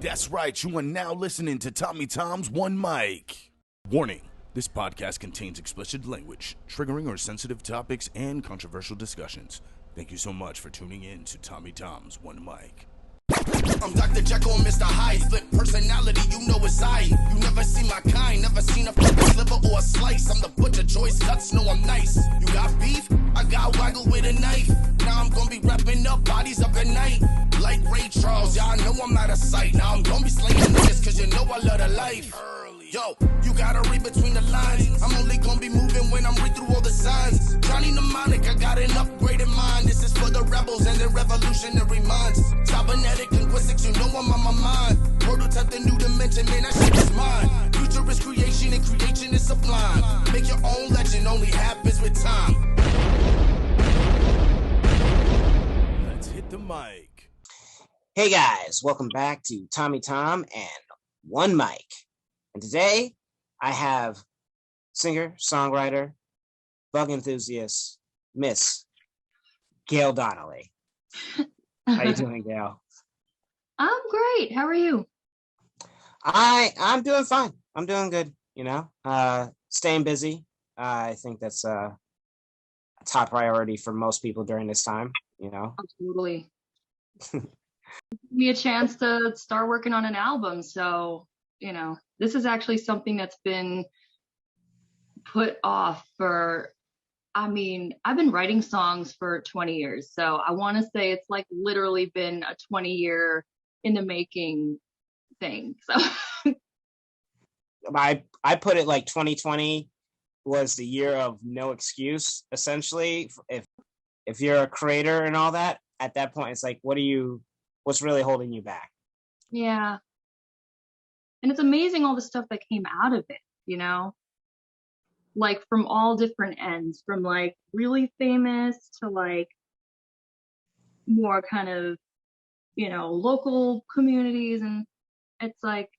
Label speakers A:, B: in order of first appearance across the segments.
A: That's right, you are now listening to Tommy Tom's One Mic. Warning, this podcast contains explicit language, triggering or sensitive topics, and controversial discussions. Thank you so much for tuning in to Tommy Tom's One Mic.
B: I'm Dr. Jekyll and Mr. Hyde. Flip personality, you know it's I. You never seen my kind, never seen a fucking sliver or a slice. I'm the butcher, choice cuts, know I'm nice. You got beef? I got waggle with a knife. Now I'm gonna be wrapping up bodies up at night. Like Ray Charles, y'all know I'm out of sight. Now I'm gonna be slaying niggas, cause you know I love the life. Yo, you gotta read between the lines. I'm only gonna be moving when I'm read through all the signs. Johnny Mnemonic, I got an upgraded mind. This is for the rebels and their revolutionary minds. Cybernetic linguistics, you know I'm on my mind. Prototype the new dimension, man, that shit is mine. Future is creation and creation is sublime. Make your own legend, only happens with time.
A: Let's hit the mic.
C: Hey guys, welcome back to Tommy Tom and One Mic. And today I have singer, songwriter, bug enthusiast, Miss Gayle Donnelly. How you doing, Gayle?
D: I'm great. How are you?
C: I'm doing fine. I'm doing good, you know. Staying busy. I think that's a top priority for most people during this time, you know.
D: Absolutely. Give me a chance to start working on an album, so you know, this is actually something that's been put off for, I've been writing songs for 20 years. So I want to say it's like literally been a 20-year in the making thing. So
C: I put it like 2020 was the year of no excuse, essentially. If you're a creator and all that, at that point, it's like, what's really holding you back?
D: Yeah. And it's amazing all the stuff that came out of it, you know, like from all different ends, from like really famous to like more kind of, you know, local communities. And it's like,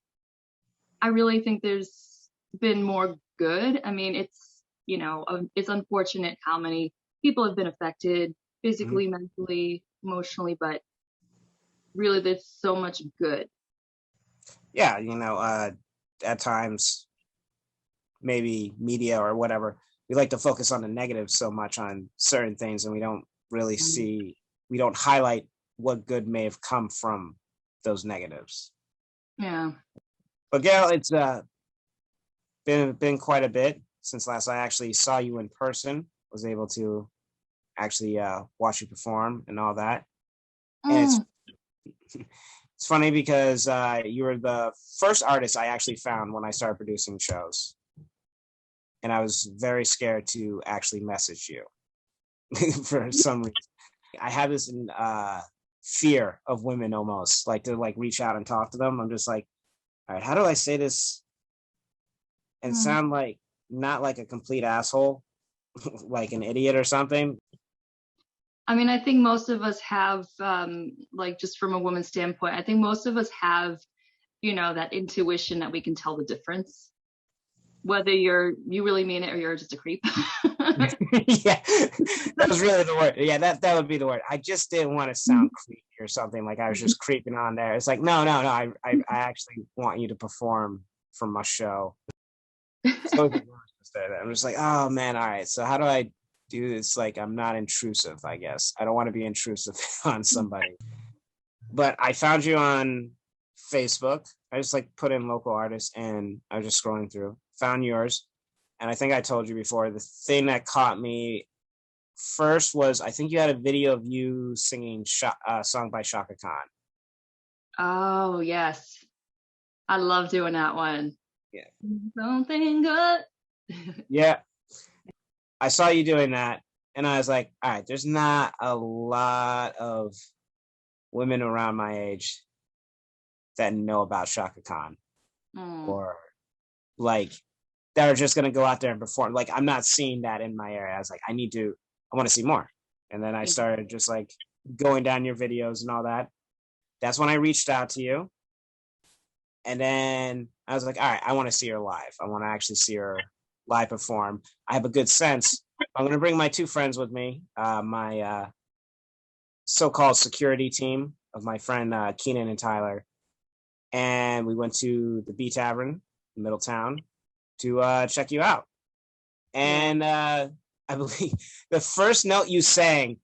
D: I really think there's been more good. I mean, it's, you know, it's unfortunate how many people have been affected physically, mentally, emotionally, but really there's so much good.
C: Yeah, you know, at times, maybe media or whatever, we like to focus on the negative so much on certain things, and we don't really we don't highlight what good may have come from those negatives.
D: Yeah.
C: But Gayle, it's been quite a bit since last I actually saw you in person, was able to actually watch you perform and all that. And it's funny because you were the first artist I actually found when I started producing shows. And I was very scared to actually message you for some reason. I have this fear of women almost, like to like reach out and talk to them. I'm just like, all right, how do I say this and sound like not like a complete asshole, like an idiot or something?
D: I mean, I think most of us have, like just from a woman's standpoint, I think most of us have, you know, that intuition that we can tell the difference, whether you really mean it or you're just a creep.
C: Yeah, that was really the word. Yeah, that would be the word. I just didn't want to sound creepy or something, like I was just creeping on there. It's like, no. I actually want you to perform for my show. So I'm just like, oh man, all right. So how do I do this? Like, I'm not intrusive, I guess. I don't want to be intrusive on somebody. But I found you on Facebook. I just like put in local artists and I was just scrolling through, found yours. And I think I told you before, the thing that caught me first was, I think you had a video of you singing a song by Shaka Khan.
D: Oh, yes. I love doing that one.
C: Yeah.
D: Something good.
C: Yeah. I saw you doing that and I was like, all right, there's not a lot of women around my age that know about Shaka Khan or like that are just going to go out there and perform. Like, I'm not seeing that in my area. I was like, I want to see more. And then I started just like going down your videos and all that. That's when I reached out to you. And then I was like, all right, I want to see her live. I want to actually see her live perform. I have a good sense. I'm going to bring my two friends with me, my so-called security team of my friend Keenan and Tyler. and we went to the B Tavern in Middletown to check you out. And I believe the first note you sang,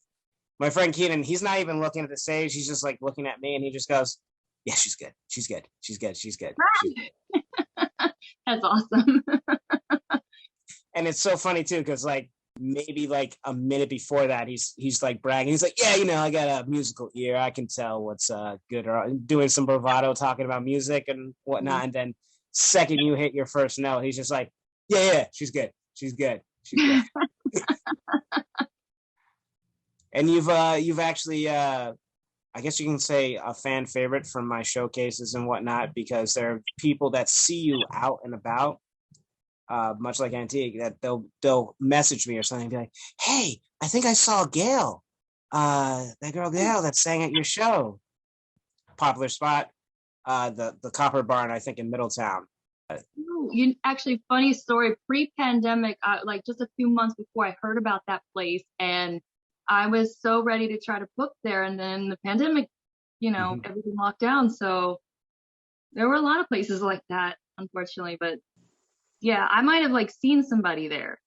C: my friend Keenan, he's not even looking at the stage. He's just like looking at me, and he just goes, "Yeah, she's good. She's good. She's good. She's good."
D: That's awesome.
C: And it's so funny too, because like maybe like a minute before that, he's like bragging. He's like, "Yeah, you know, I got a musical ear. I can tell what's good," or doing some bravado, talking about music and whatnot. And then second you hit your first note, he's just like, "Yeah, she's good. She's good. She's good." And you've actually, I guess you can say, a fan favorite from my showcases and whatnot, because there are people that see you out and about, much like Antique, that they'll message me or something and be like, "Hey, I think I saw Gayle, that girl Gayle that sang at your show." Popular spot, the Copper Barn, I think, in Middletown.
D: You actually, funny story. Pre-pandemic, like just a few months before, I heard about that place, and I was so ready to try to book there, and then the pandemic, everything locked down. So there were a lot of places like that, unfortunately. But yeah, I might have like seen somebody there,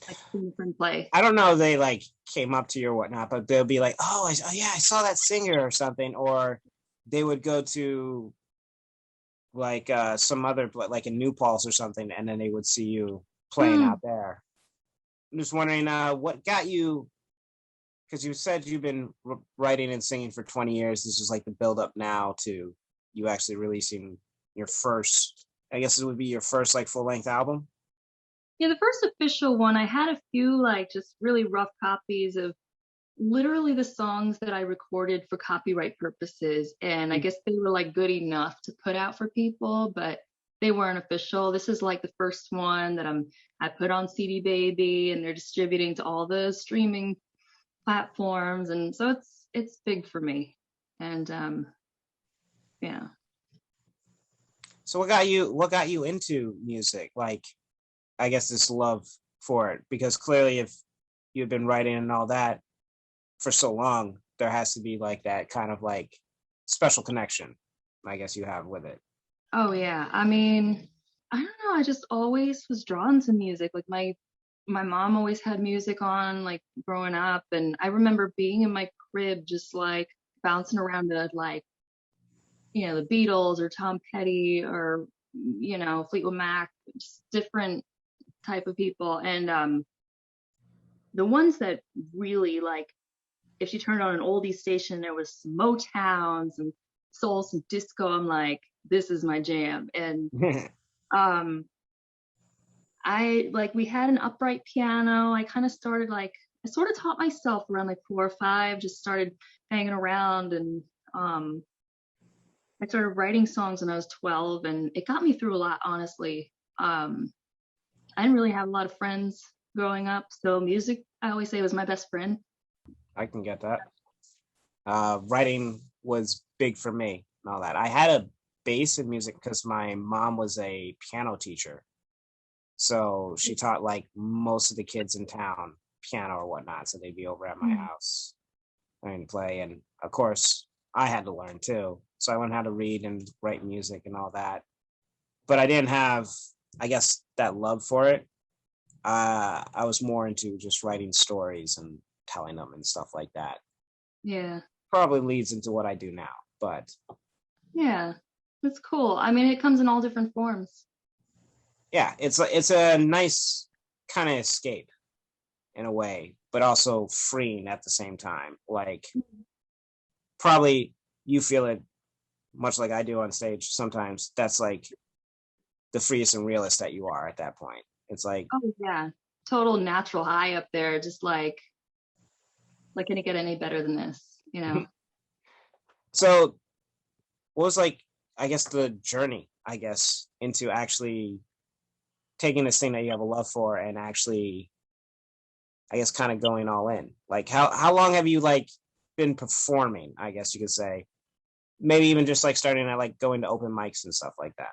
D: like seen them play.
C: I don't know if they like came up to you or whatnot, but they'll be like, "Oh, yeah, I saw that singer," or something, or they would go to like some other, like in New Paltz or something, and then they would see you playing out there. I'm just wondering what got you, because you said you've been writing and singing for 20 years. This is like the build up now to you actually releasing your first, I guess it would be your first like full length album.
D: Yeah, the first official one. I had a few like just really rough copies of literally the songs that I recorded for copyright purposes, and I guess they were like good enough to put out for people, but they weren't official. This is like the first one that I put on CD Baby, and they're distributing to all the streaming platforms, and so it's big for me. And yeah.
C: So what got you into music? Like, I guess this love for it, because clearly if you've been writing and all that for so long, there has to be like that kind of like special connection, I guess, you have with it.
D: Oh yeah. I mean, I don't know, I just always was drawn to music. Like my mom always had music on, like growing up, and I remember being in my crib just like bouncing around to like, the Beatles or Tom Petty or Fleetwood Mac, just different type of people. And the ones that really like, if she turned on an oldie station, there was some Motowns and soul, some disco. I'm like, this is my jam. And we had an upright piano. I sort of taught myself around like 4 or 5, just started hanging around, and I started writing songs when I was 12, and it got me through a lot, honestly. I didn't really have a lot of friends growing up, so music, I always say, was my best friend.
C: I can get that. Writing was big for me and all that. I had a base in music because my mom was a piano teacher. So she taught like most of the kids in town piano or whatnot. So they'd be over at my house learning to play. And of course, I had to learn too. So I learned how to read and write music and all that. But I didn't have, I guess, that love for it. I was more into just writing stories and telling them and stuff like that.
D: Yeah.
C: Probably leads into what I do now, but.
D: Yeah, that's cool. I mean, it comes in all different forms.
C: Yeah, it's a nice kind of escape in a way, but also freeing at the same time. Like, probably you feel it much like I do on stage sometimes. That's like the freest and realest that you are at that point. It's like,
D: oh yeah, total natural high up there, just like can it get any better than this,
C: So what was like, I guess, the journey, I guess, into actually taking this thing that you have a love for and actually, I guess, kind of going all in? Like, how long have you like been performing, I guess you could say? Maybe even just like starting at like going to open mics and stuff like that.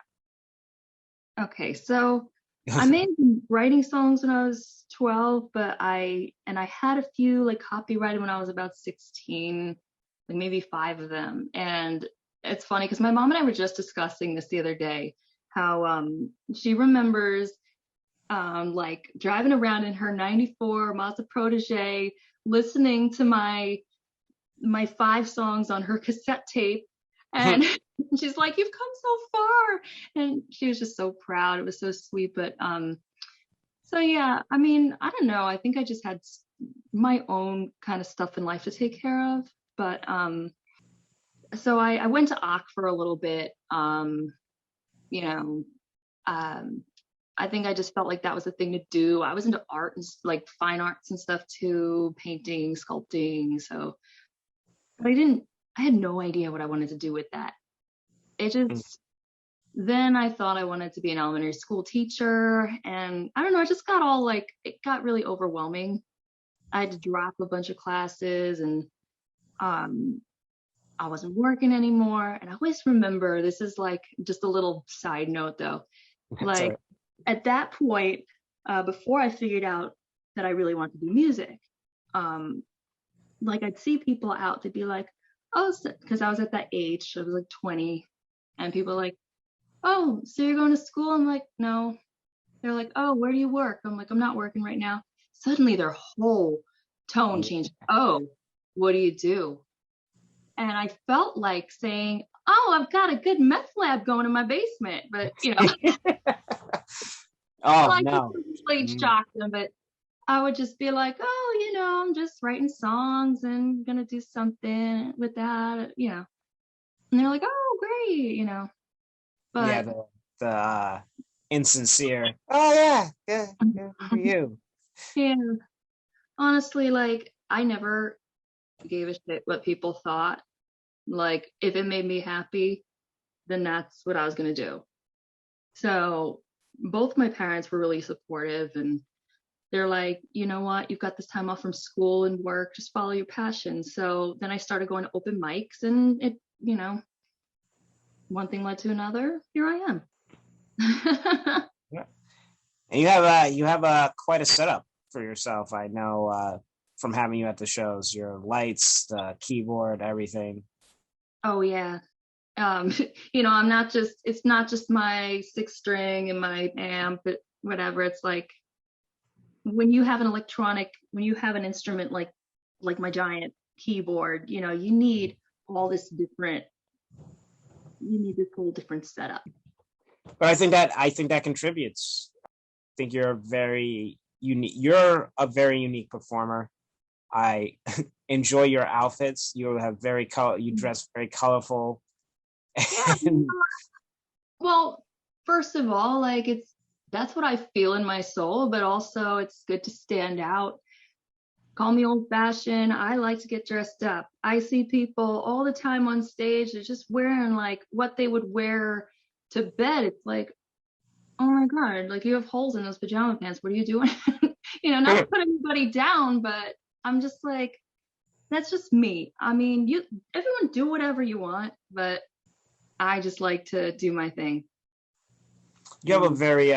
D: Okay, so I made writing songs when I was 12, but I had a few like copyrighted when I was about 16, like maybe 5 of them. And it's funny because my mom and I were just discussing this the other day, how she remembers like driving around in her 94 Mazda Protege, listening to my 5 songs on her cassette tape. And she's like, you've come so far. And she was just so proud. It was so sweet. But so yeah, I mean, I don't know. I think I just had my own kind of stuff in life to take care of. But so I went to OC for a little bit. You know, I think I just felt like that was the thing to do. I was into art and like fine arts and stuff too, painting, sculpting. So but I had no idea what I wanted to do with that. It just, then I thought I wanted to be an elementary school teacher. And I don't know, I just got all like, it got really overwhelming. I had to drop a bunch of classes and I wasn't working anymore. And I always remember, this is like just a little side note though, like at that point, before I figured out that I really wanted to do music, like I'd see people out, they'd be like, oh, because I was at that age, I was like 20, and people were like, oh, so you're going to school? I'm like, no. They're like, oh, where do you work? I'm like, I'm not working right now. Suddenly their whole tone changed. Oh, what do you do? And I felt like saying, oh, I've got a good meth lab going in my basement, but you know,
C: oh
D: like
C: no,
D: like shock them, but I would just be like, oh, you know, I'm just writing songs and gonna do something with that, you know. And they're like, oh, great, you know. But
C: yeah, the insincere. Oh yeah, good for you.
D: yeah, honestly, like I never gave a shit what people thought. Like if it made me happy, then that's what I was gonna do. So both my parents were really supportive, and they're like, you know what, you've got this time off from school and work, just follow your passion. So then I started going to open mics, and it, you know, one thing led to another. Here I am.
C: Yeah. And you have quite a setup for yourself. I know from having you at the shows, your lights, the keyboard, everything.
D: Oh yeah. You know, it's not just my 6-string and my amp, but whatever. It's like when you have an instrument like my giant keyboard, you know, you need this whole different setup.
C: But I think that contributes. I think you're very unique. You're a very unique performer. I enjoy your outfits. You dress very colorful.
D: Yeah. Well, first of all, like that's what I feel in my soul, but also it's good to stand out. Call me old fashioned. I like to get dressed up. I see people all the time on stage. They're just wearing like what they would wear to bed. It's like, oh my God, like you have holes in those pajama pants. What are you doing? You know, not to put anybody down, but I'm just like, that's just me. I mean, everyone do whatever you want, but I just like to do my thing.
C: You have a very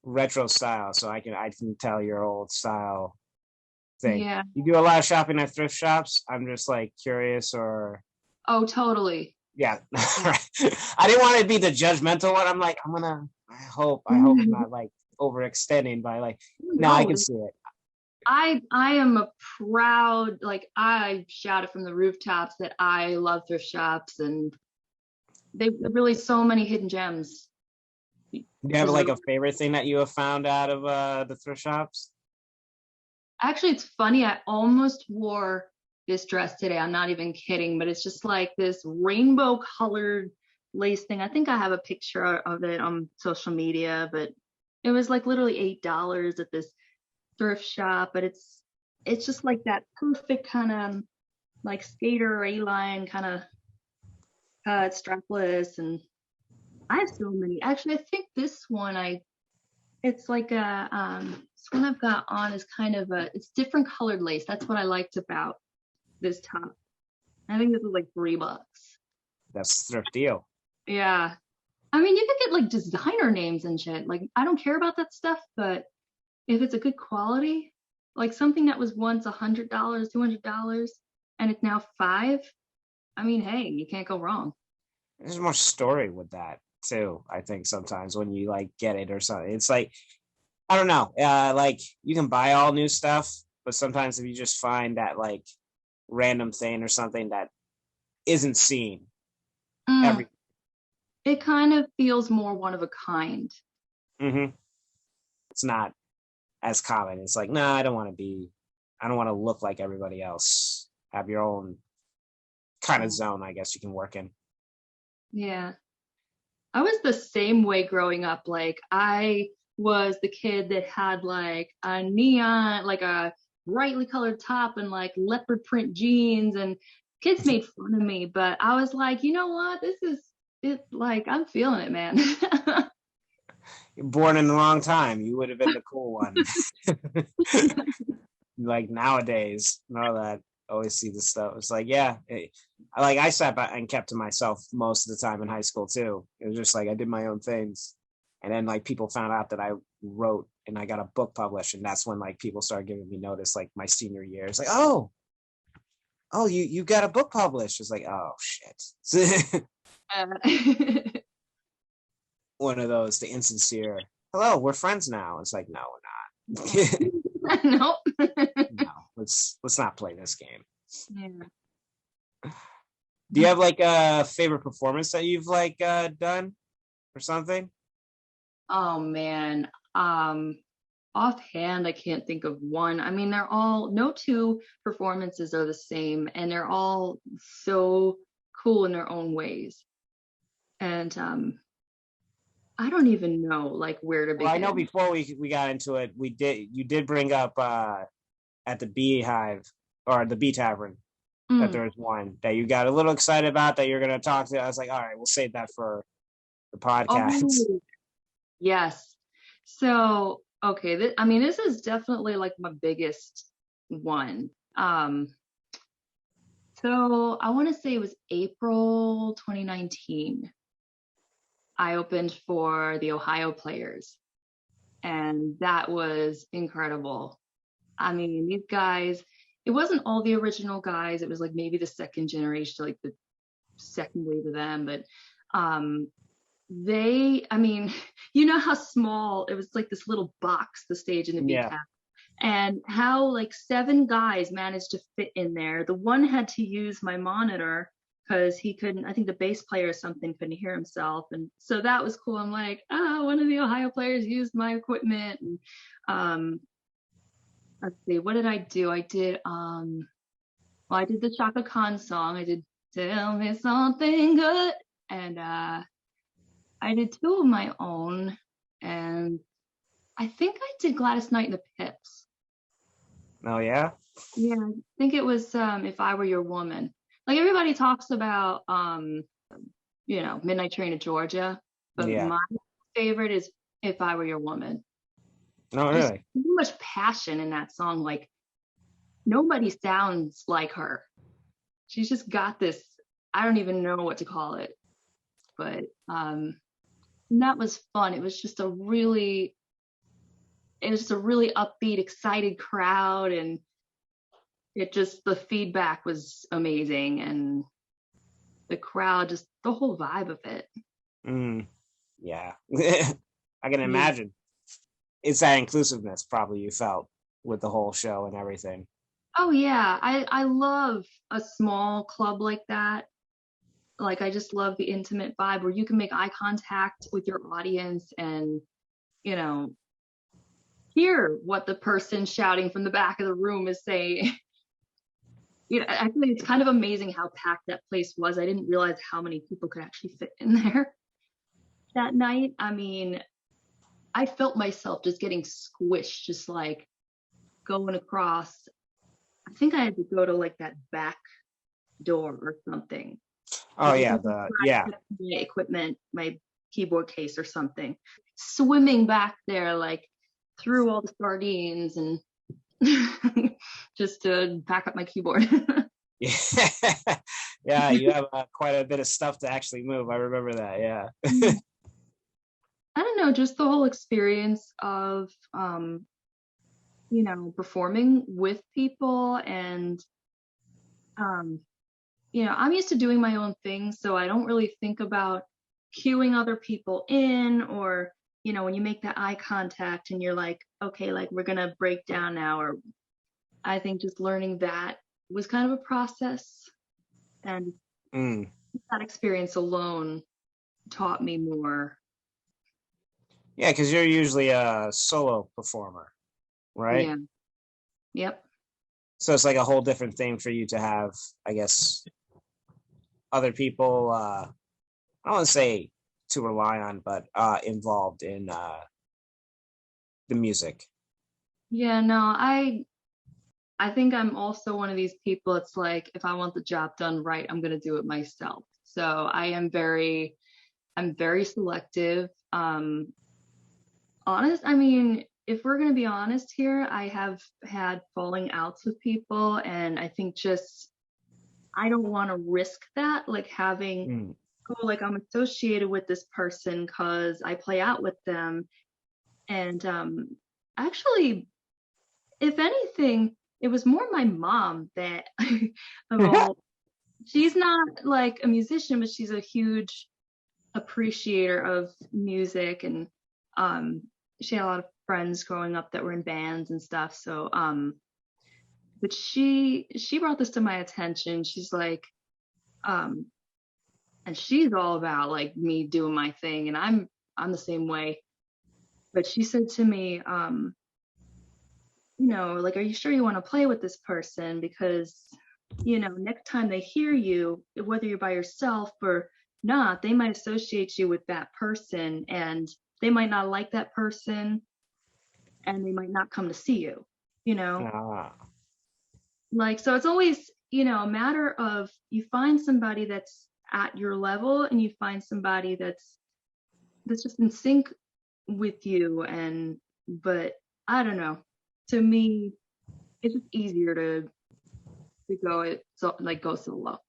C: retro style, so I can tell your old style thing.
D: Yeah.
C: You do a lot of shopping at thrift shops. I'm just like curious, or
D: oh, totally.
C: Yeah. I didn't want to be the judgmental one. I'm like, I hope I'm not like overextending by like, no, I can see it.
D: I am a proud, like I shout it from the rooftops that I love thrift shops, and they really so many hidden gems.
C: Do you have like a favorite thing that you have found out of the thrift shops?
D: Actually, it's funny. I almost wore this dress today. I'm not even kidding, but it's just like this rainbow colored lace thing. I think I have a picture of it on social media, but it was like literally $8 at this thrift shop. But it's just like that perfect kind of like skater A-line kind of cut, strapless, and I have so many. Actually, I think this one it's like this one I've got on is kind of it's different colored lace. That's what I liked about this top. I think this is like $3.
C: That's thrift deal.
D: Yeah. I mean, you could get like designer names and shit. Like, I don't care about that stuff, but if it's a good quality, like something that was once $100, $200, and it's now $5, I mean, hey, you can't go wrong.
C: There's more story with that too. I think sometimes when you like get it or something, it's like I don't know. Like you can buy all new stuff, but sometimes if you just find that like random thing or something that isn't seen
D: Mm,
C: every.
D: it kind of feels more one of a kind.
C: Mhm. It's not as common. It's like, no, I don't want to be. I don't want to look like everybody else. Have your own kind of
D: Yeah.
C: zone, I guess you can work in.
D: Yeah. I was the same way growing up. Like I was the kid that had like a neon, like a brightly colored top and like leopard print jeans, and kids made fun of me, but I was like, you know what? This is it, like I'm feeling it, man.
C: You're born in the wrong time. You would have been the cool one. Like nowadays, and all that. Always see this stuff. It's like, yeah, like I sat back and kept to myself most of the time in high school too. It was just like I did my own things, and then like people found out that I wrote and I got a book published, and that's when like people started giving me notice. Like my senior year, it's like, oh, you got a book published. It's like, oh shit. One of those, the insincere. Hello, we're friends now. It's like, no, we're not.
D: Nope.
C: No, let's not play this game.
D: Yeah.
C: Do you have like a favorite performance that you've like done or something?
D: Oh man. Offhand, I can't think of one. I mean, they're all, no two performances are the same, and they're all so cool in their own ways. And I don't even know like where to
C: Well, I know
D: begin.
C: before we got into it, you did bring up at the Beehive or the Bee Tavern that
D: Mm.
C: there was one that you got a little excited about that you're gonna talk to. I was like, all right, we'll save that for the podcast.
D: Oh, yes. So, okay, I mean, this is definitely like my biggest one. So I want to say it was April 2019. I opened for the Ohio Players, and that was incredible. I mean, these guys, it wasn't all the original guys. It was like maybe the second generation, like the second wave of them. But I mean, you know how small it was, like this little box, the stage in the
C: Yeah,
D: BCAP, and how like 7 guys managed to fit in there. The one had to use my monitor because he couldn't, I think the bass player or something couldn't hear himself. And so that was cool. I'm like, oh, one of the Ohio players used my equipment. And let's see, what did I do? Well, I did the Chaka Khan song. I did Tell Me Something Good. And I did 2 of my own. And I think I did Gladys Knight and the Pips.
C: oh yeah,
D: Yeah, I think it was If I Were Your Woman. Like everybody talks about Midnight Train to Georgia, but
C: yeah.
D: my favorite is If I Were Your Woman.
C: No,
D: There's
C: really.
D: so much passion in that song. Like nobody sounds like her. She's just got this, I don't even know what to call it. But and that was fun. It was just a really upbeat, excited crowd, and the feedback was amazing, and the crowd, just the whole vibe of it.
C: Yeah, I can
D: Yeah.
C: imagine. It's that inclusiveness probably you felt with the whole show and everything.
D: Oh yeah, I love a small club like that. Like I just love the intimate vibe where you can make eye contact with your audience and, you know, hear what the person shouting from the back of the room is saying. Actually, it's kind of amazing how packed that place was. I didn't realize how many people could actually fit in there that night. I mean, I felt myself just getting squished, just like going across. I think I had to go to like that back door or something.
C: Oh yeah, yeah.
D: My equipment, my keyboard case or something. Swimming back there, like through all the sardines and just to pack up my keyboard.
C: Yeah, yeah, you have quite a bit of stuff to actually move. I remember that. Yeah.
D: I don't know, just the whole experience of, performing with people and I'm used to doing my own thing, so I don't really think about cueing other people in, or, when you make that eye contact and you're like, okay, like we're gonna break down now, or I think just learning that was kind of a process, and
C: Mm.
D: that experience alone taught me more.
C: Yeah, because you're usually a solo performer, right?
D: Yeah. Yep.
C: So it's like a whole different thing for you to have, I guess, other people. I don't want to say to rely on, but involved in the music.
D: Yeah, no, I think I'm also one of these people. It's like, if I want the job done right, I'm gonna do it myself. So I'm very selective. Honest, I mean, if we're gonna be honest here, I have had falling outs with people, and I think just I don't want to risk that, like having,
C: Mm.
D: oh, like I'm associated with this person because I play out with them. And actually, if anything, it was more my mom that of all. She's not like a musician, but she's a huge appreciator of music, and um, she had a lot of friends growing up that were in bands and stuff. So, but she brought this to my attention. She's like, um, and she's all about like me doing my thing, and I'm the same way. But she said to me, like, are you sure you want to play with this person? Because, next time they hear you, whether you're by yourself or not, they might associate you with that person, and they might not like that person, and they might not come to see you, you know?
C: Ah.
D: Like, so it's always, a matter of you find somebody that's at your level, and you find somebody that's just in sync with you. But I don't know. To me, it's just easier to go it so like go solo.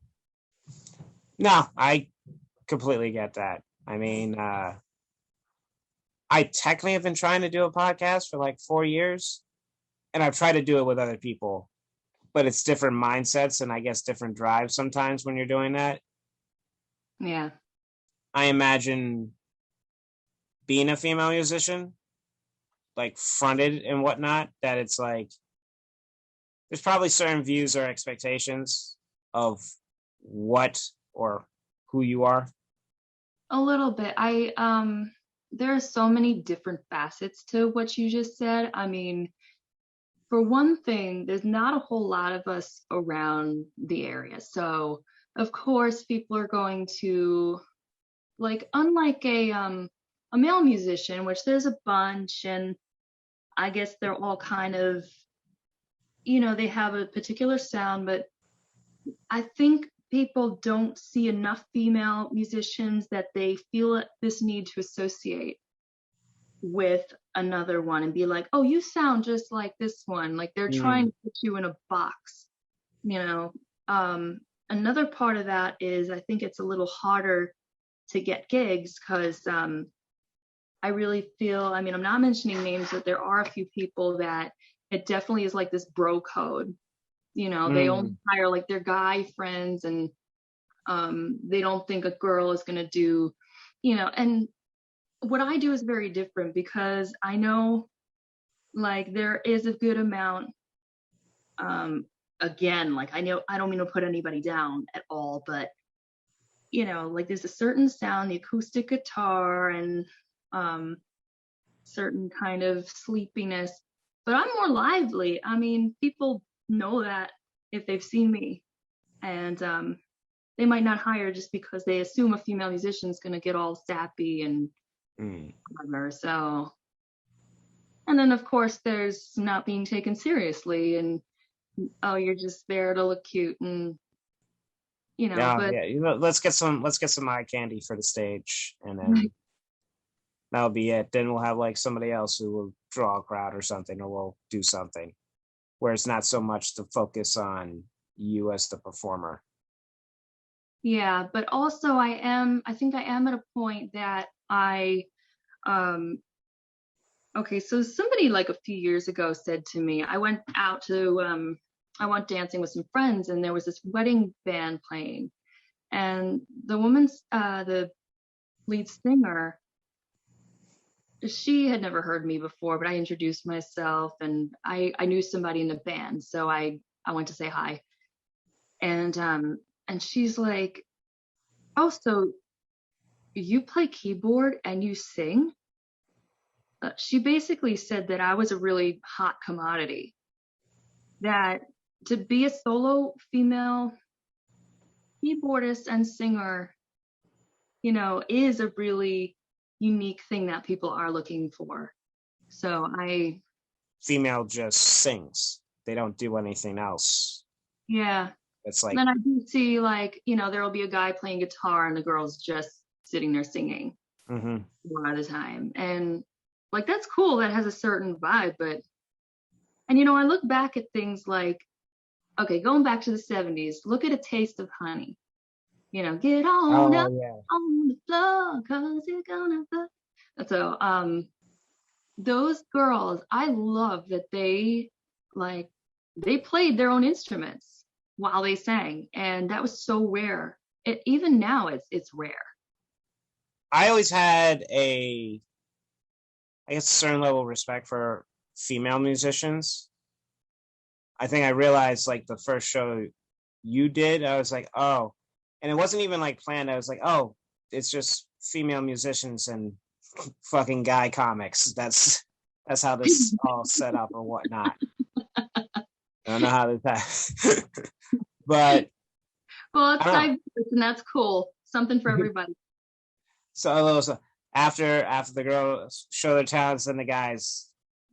C: No, I completely get that. I mean, I technically have been trying to do a podcast for like 4 years, and I've tried to do it with other people, but it's different mindsets and I guess different drives sometimes when you're doing that.
D: Yeah.
C: I imagine being a female musician, like fronted and whatnot, that it's like there's probably certain views or expectations of what or who you are.
D: A little bit. There are so many different facets to what you just said. I mean, for one thing, there's not a whole lot of us around the area. So, of course, people are going to, like, unlike a male musician, which there's a bunch, and I guess they're all kind of, they have a particular sound, but I think people don't see enough female musicians that they feel this need to associate with another one and be like, oh, you sound just like this one. Like they're trying to put you in a box, you know. Another part of that is I think it's a little harder to get gigs because I really feel, I mean, I'm not mentioning names, but there are a few people that it definitely is like this bro code. They only hire like their guy friends, and they don't think a girl is going to do, and what I do is very different because I know like there is a good amount, again, like I know I don't mean to put anybody down at all, but like there's a certain sound, the acoustic guitar and certain kind of sleepiness, but I'm more lively. I mean, people know that if they've seen me, and they might not hire just because they assume a female musician is going to get all sappy and whatever. So, and then of course there's not being taken seriously, and oh, you're just there to look cute, and but
C: let's get some eye candy for the stage, and then that'll be it. Then we'll have like somebody else who will draw a crowd or something, or we'll do something where it's not so much the focus on you as the performer.
D: Yeah, but also I think I am at a point that okay, so somebody like a few years ago said to me, I went out to I went dancing with some friends, and there was this wedding band playing, and the lead singer, she had never heard me before, but I introduced myself, and I knew somebody in the band, so I went to say hi, and she's like, "Oh, so you play keyboard and you sing?" She basically said that I was a really hot commodity, that to be a solo female keyboardist and singer, is a really unique thing that people are looking for. So
C: Female just sings. They don't do anything else.
D: yeah.
C: It's like,
D: Then I do see, like, there will be a guy playing guitar and the girl's just sitting there singing a lot of the time. And like, that's cool. That has a certain vibe. And I look back at things like, okay, going back to the 70s, look at A Taste of Honey. Get on up on the floor, 'cause you're gonna fuck. So, those girls, I love that they played their own instruments while they sang, and that was so rare. Even now, it's rare.
C: I always had a certain level of respect for female musicians. I think I realized, like, the first show you did, I was like, oh, and it wasn't even like planned. I was like, oh, it's just female musicians and fucking guy comics. That's how this all set up or whatnot. I don't know how this happened. But
D: well, it's diverse, and that's cool. Something for everybody.
C: So after the girls show their talents, then the guys,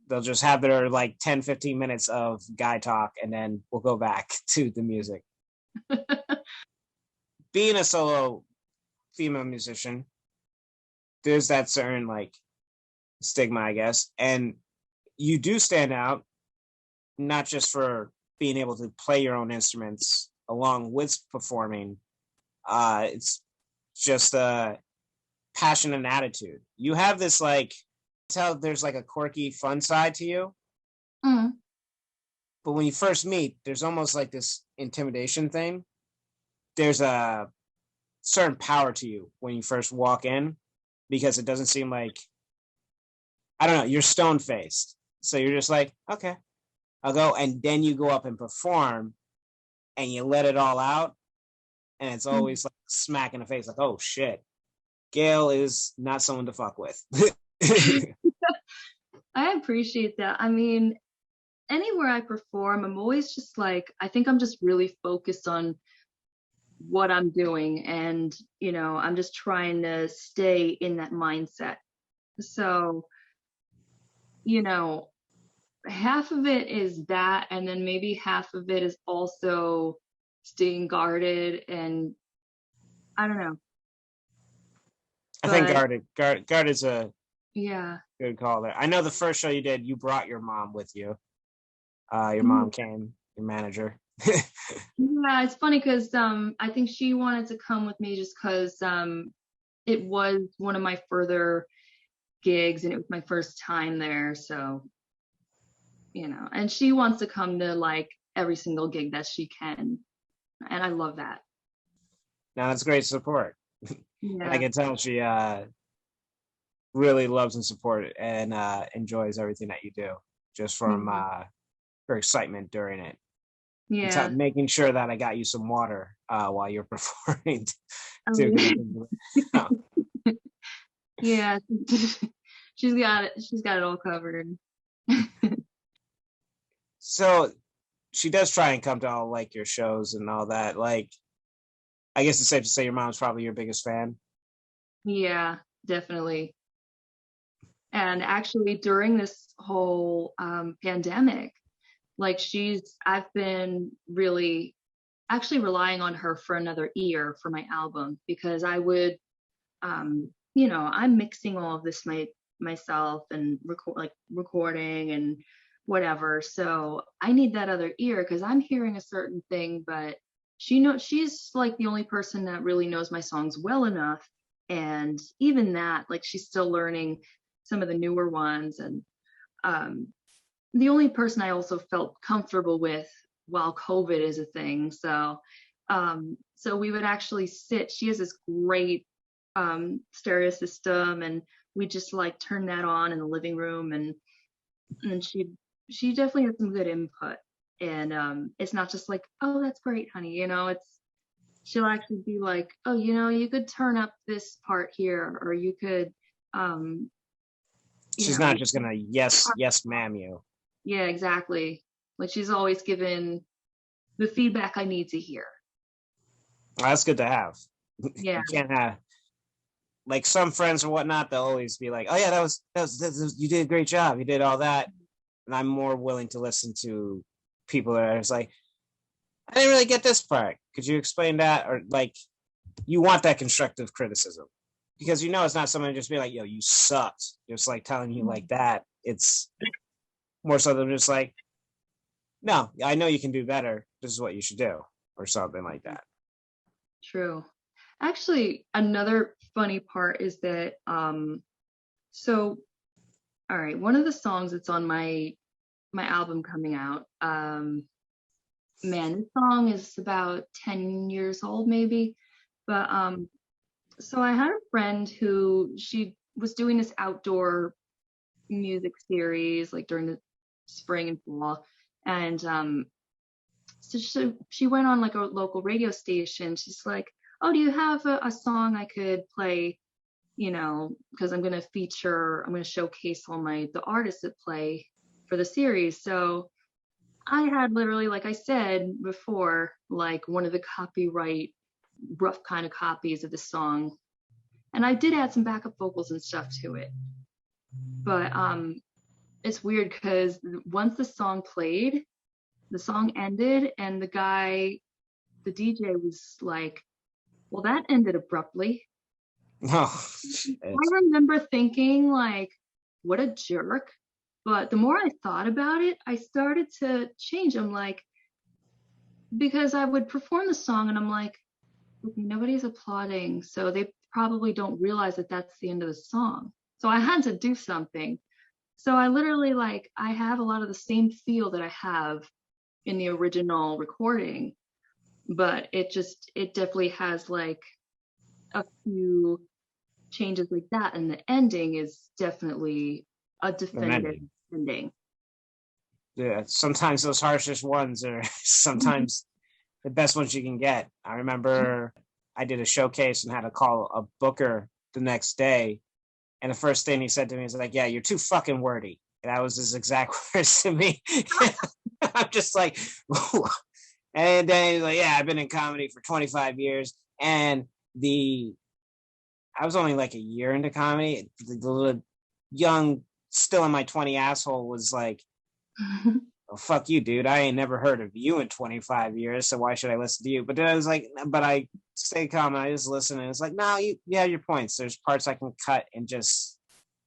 C: they'll just have their like 10-15 minutes of guy talk, and then we'll go back to the music. Being a solo female musician, there's that certain like stigma, I guess, and you do stand out not just for being able to play your own instruments along with performing. It's just a passion and attitude. You have this, like, tell there's like a quirky, fun side to you. But when you first meet, there's almost like this intimidation thing. There's a certain power to you when you first walk in, because it doesn't seem like, I don't know, you're stone-faced. So you're just like, okay, I'll go. And then you go up and perform and you let it all out. And it's always like smack in the face, like, oh shit, Gayle is not someone to fuck with.
D: I appreciate that. I mean, anywhere I perform, I'm always just like, I think I'm just really focused on what I'm doing. And, I'm just trying to stay in that mindset. So, half of it is that, and then maybe half of it is also staying guarded, and I don't know.
C: I think guard is a
D: good
C: call there. I know the first show you did, you brought your mom with you. Your mom came, your manager.
D: Yeah, it's funny because I think she wanted to come with me just because it was one of my further gigs and it was my first time there. So, and she wants to come to like every single gig that she can. And I love that.
C: Now that's great support.
D: Yeah.
C: I can tell she really loves and supports it and enjoys everything that you do, just from her excitement during it.
D: Yeah.
C: Making sure that I got you some water while you're performing.
D: Yeah. She's got it all covered.
C: So she does try and come to all like your shows and all that. Like, I guess it's safe to say your mom's probably your biggest fan.
D: Yeah, definitely. And actually, during this whole pandemic, like I've been really actually relying on her for another ear for my album, because I would, I'm mixing all of this myself and recording and whatever. So I need that other ear because I'm hearing a certain thing, but she's like the only person that really knows my songs well enough. And even that, like, she's still learning some of the newer ones. And the only person I also felt comfortable with while COVID is a thing. So so we would actually sit. She has this great stereo system, and we just like turn that on in the living room, and she definitely has some good input. And it's not just like, oh, that's great, honey. You know, she'll actually be like, oh, you know, you could turn up this part here, or you could
C: She's not just gonna yes ma'am you.
D: Yeah, exactly. Like she's always given the feedback I need to hear.
C: Well, that's good to have.
D: Yeah.
C: You can't have, like, some friends or whatnot, they'll always be like, oh yeah, that was you did a great job, you did all that. And I'm more willing to listen to people that are just like, I didn't really get this part, could you explain that? Or like, you want that constructive criticism, because you know it's not someone just be like, yo, you sucked, just like telling you like that. It's more so than just like, no, I know you can do better, this is what you should do, or something like that.
D: True. Actually, another funny part is that so all right, one of the songs that's on my album coming out, man, this song is about 10 years old maybe. But so I had a friend who she was doing this outdoor music series like during the spring and fall, and so she went on like a local radio station. She's like, oh, do you have a song I could play, you know, because I'm going to showcase all the artists that play for the series. So I had literally, like I said before, like one of the copyright rough kind of copies of the song, and I did add some backup vocals and stuff to it. But it's weird because once the song played, the song ended, and the DJ was like, well, that ended abruptly.
C: Oh,
D: I remember thinking like, what a jerk. But the more I thought about it, I started to change. I'm like, because I would perform the song and I'm like, nobody's applauding, so they probably don't realize that that's the end of the song. So I had to do something. So I literally, like, I have a lot of the same feel that I have in the original recording, but it definitely has like a few changes like that, and the ending is definitely a definitive ending.
C: Yeah, sometimes those harshest ones are sometimes the best ones you can get. I remember I did a showcase and had to call a booker the next day, and the first thing he said to me was like, yeah, you're too fucking wordy. And that was his exact words to me. I'm just like, ooh. And then he's like, yeah, I've been in comedy for 25 years. And I was only like a year into comedy. The little young, still in my 20 asshole was like, oh, fuck you, dude. I ain't never heard of you in 25 years, so why should I listen to you? But then I was like, but I stay calm and I just listen, and it's like, no, you have your points. There's parts I can cut and just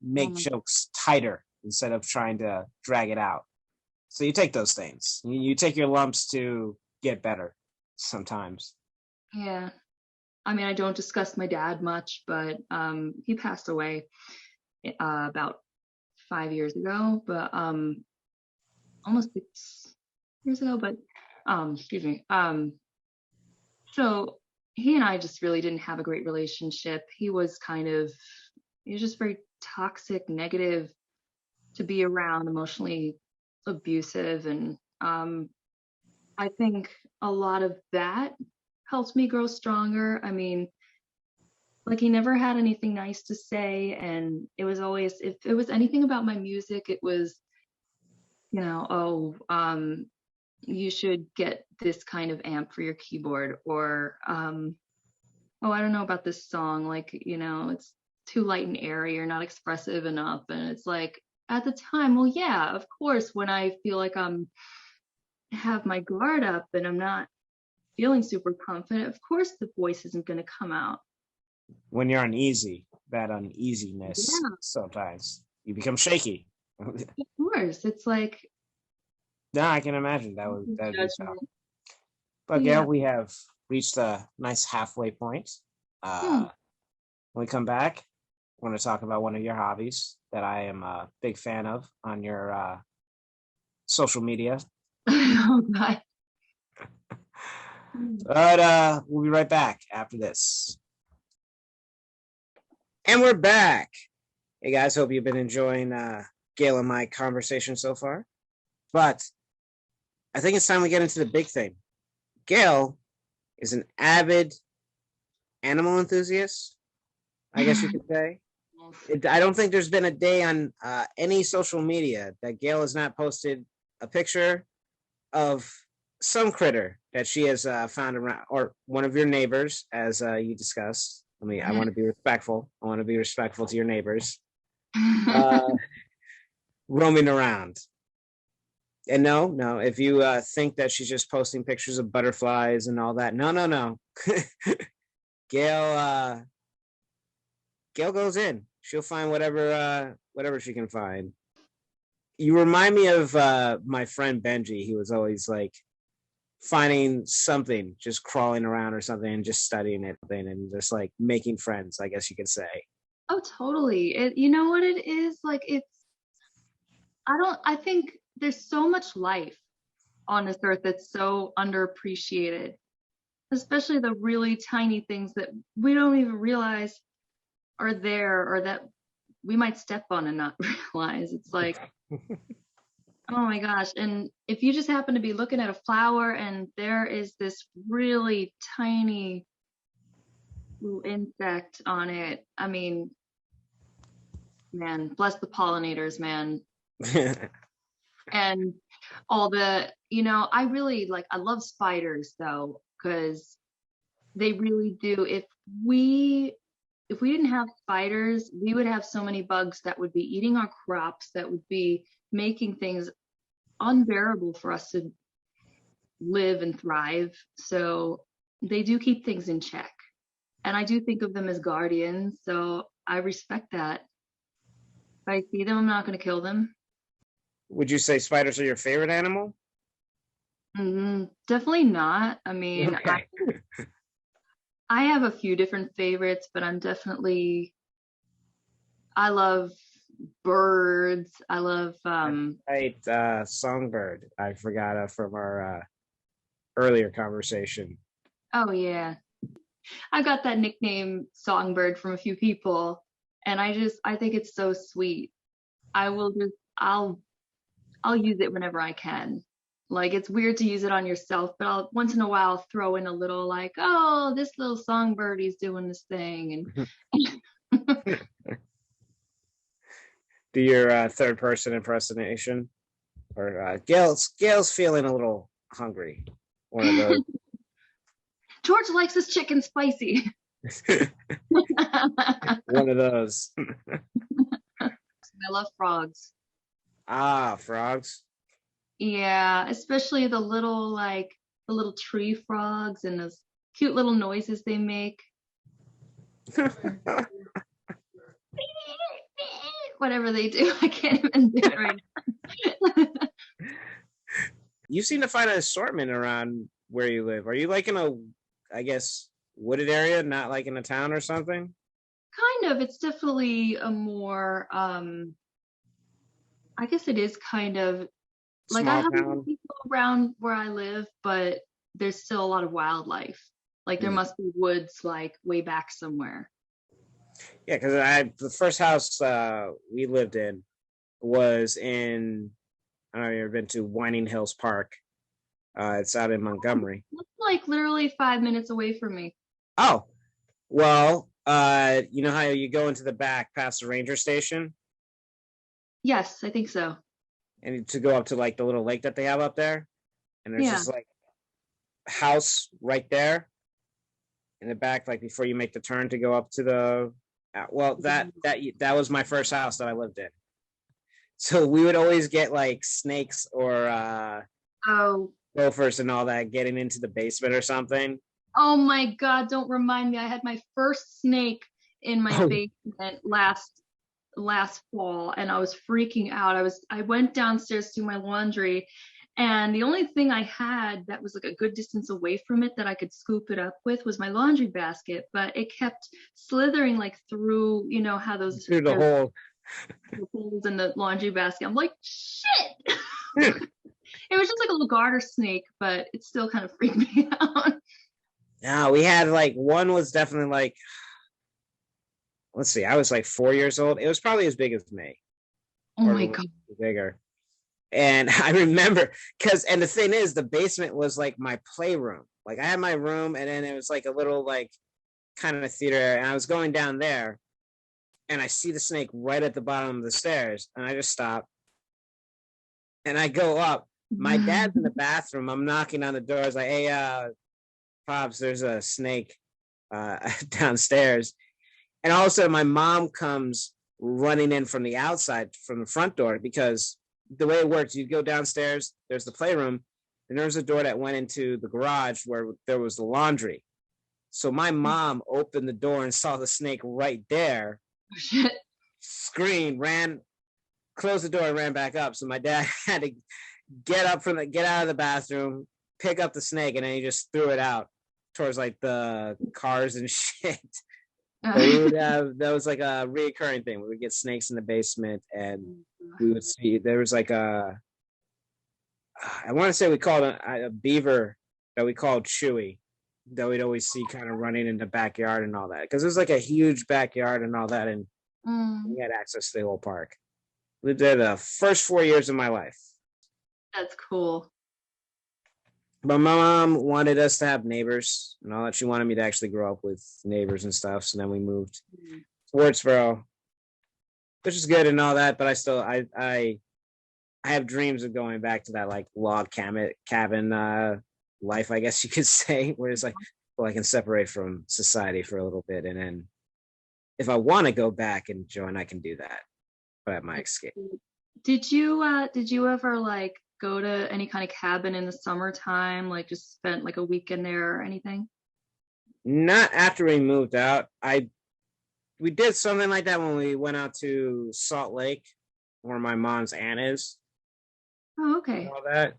C: make jokes tighter instead of trying to drag it out. So you take those things. You take your lumps to get better sometimes.
D: Yeah. I mean, I don't discuss my dad much, but he passed away about 5 years ago, but almost 6 years ago, but excuse me. So he and I just really didn't have a great relationship. He was just very toxic, negative to be around, emotionally abusive, and I think a lot of that helped me grow stronger. I mean, like, he never had anything nice to say, and it was always, if it was anything about my music, it was, you know, you should get this kind of amp for your keyboard, or oh, I don't know about this song, like, you know, it's too light and airy, you're not expressive enough. And it's like, at the time, well, yeah, of course, when I feel like have my guard up and I'm not feeling super confident, of course the voice isn't going to come out.
C: When you're uneasy, that uneasiness, sometimes you become shaky.
D: Of course, it's like,
C: yeah, I can imagine that would be tough. But yeah, we have reached a nice halfway point. When we come back, I want to talk about one of your hobbies that I am a big fan of on your social media.
D: Oh God.
C: But we'll be right back after this. And we're back. Hey guys, hope you've been enjoying Gayle and my conversation so far. But I think it's time we get into the big thing. Gayle is an avid animal enthusiast, I guess you could say. I don't think there's been a day on any social media that Gayle has not posted a picture of some critter that she has found around, or one of your neighbors, as you discussed. I want to be respectful. I want to be respectful to your neighbors. Roaming around. And no, if you think that she's just posting pictures of butterflies and all that, no. Gayle goes in. She'll find whatever she can find. You remind me of my friend Benji. He was always like finding something, just crawling around or something and just studying it and just like making friends, I guess you could say.
D: Oh, totally. You know what it is? Like, I think there's so much life on this earth that's so underappreciated, especially the really tiny things that we don't even realize are there, or that we might step on and not realize. It's like, oh my gosh. And if you just happen to be looking at a flower and there is this really tiny little insect on it, I mean, man, bless the pollinators, man. And all the, I really I love spiders though, because they really do. If we didn't have spiders, we would have so many bugs that would be eating our crops, that would be making things unbearable for us to live and thrive. So they do keep things in check. And I do think of them as guardians. So I respect that. If I see them, I'm not going to kill them.
C: Would you say spiders are your favorite animal?
D: Definitely not. I mean,
C: okay.
D: I have a few different favorites, but I love birds. I love
C: songbird. I forgot from our earlier conversation.
D: Oh yeah, I got that nickname Songbird from a few people, and I think it's so sweet. I'll use it whenever I can. Like, it's weird to use it on yourself, but once in a while throw in a little like, oh, this little songbirdie's doing this thing. And
C: do your third person impersonation, or Gayle's feeling a little hungry. One of those.
D: George likes his chicken spicy.
C: One of those.
D: I love frogs.
C: Ah, frogs.
D: Yeah, especially the little tree frogs and those cute little noises they make. Whatever they do, I can't even do it right now.
C: You seem to find an assortment around where you live. Are you like in a, I guess, wooded area, not like in a town or something?
D: Kind of. It's definitely a more, I guess it is kind of like
C: Small
D: I have
C: town.
D: people around where I live, but there's still a lot of wildlife. Like there must be woods like way back somewhere.
C: Yeah, because the first house we lived in was in, I don't know if you've ever been to Whining Hills Park. It's out in Montgomery.
D: It's like literally 5 minutes away from me.
C: Oh, well, you know how you go into the back past the ranger station?
D: Yes, I think so.
C: And to go up to like the little lake that they have up there. And there's just like a house right there in the back, like before you make the turn to go up to the, well, that was my first house that I lived in. So we would always get like snakes or gophers and all that getting into the basement or something.
D: Oh my God, don't remind me. I had my first snake in my basement last fall, and I was freaking out. I went downstairs to my laundry, and the only thing I had that was like a good distance away from it that I could scoop it up with was my laundry basket, but it kept slithering like through, you know how those
C: through the hole.
D: The holes in the laundry basket. I'm like, shit. It was just like a little garter snake, but it still kind of freaked me out.
C: No, we had like one was definitely like, let's see, I was like 4 years old. It was probably as big as me,
D: Oh
C: or
D: my God.
C: bigger. And I remember and the thing is, the basement was like my playroom. Like I had my room, and then it was like a little like kind of theater, and I was going down there, and I see the snake right at the bottom of the stairs, and I just stop, and I go up. My dad's in the bathroom. I'm knocking on the door. I was like, "Hey, Pops, there's a snake downstairs," and all of a sudden, my mom comes running in from the outside, from the front door, because the way it works, you go downstairs, there's the playroom, and there's a door that went into the garage where there was the laundry. So my mom opened the door and saw the snake right there,
D: Shit.
C: screamed, ran, closed the door, and ran back up. So my dad had to get out of the bathroom, pick up the snake, and then he just threw it out towards like the cars and shit. That was like a reoccurring thing. We would get snakes in the basement, and we would see there was like I want to say we called a beaver that we called Chewy, that we'd always see kind of running in the backyard and all that, because it was like a huge backyard and all that, and we had access to the whole park. Lived there the first 4 years of my life.
D: That's cool.
C: But my mom wanted us to have neighbors and all that. She wanted me to actually grow up with neighbors and stuff. So then we moved to Wardsboro, which is good and all that. But I still, I have dreams of going back to that like log cabin life, I guess you could say, where it's like, well, I can separate from society for a little bit, and then if I want to go back and join, I can do that. But at my escape.
D: Did you ever like go to any kind of cabin in the summertime, like just spent like a weekend there or anything?
C: Not after we moved out. We did something like that when we went out to Salt Lake, where my mom's aunt is.
D: Oh, okay.
C: All that.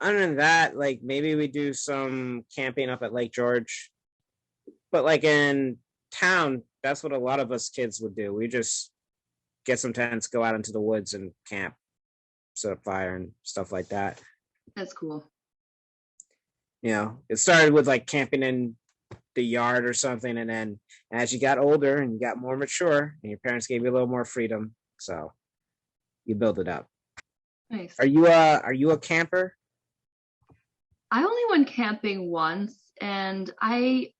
C: Other than that, like maybe we do some camping up at Lake George. But like in town, that's what a lot of us kids would do. We just get some tents, go out into the woods and camp, set up fire and stuff like that.
D: That's cool.
C: You know, it started with like camping in the yard or something, and then as you got older and you got more mature and your parents gave you a little more freedom, so you build it up.
D: Nice.
C: Are you a camper?
D: I only went camping once, and I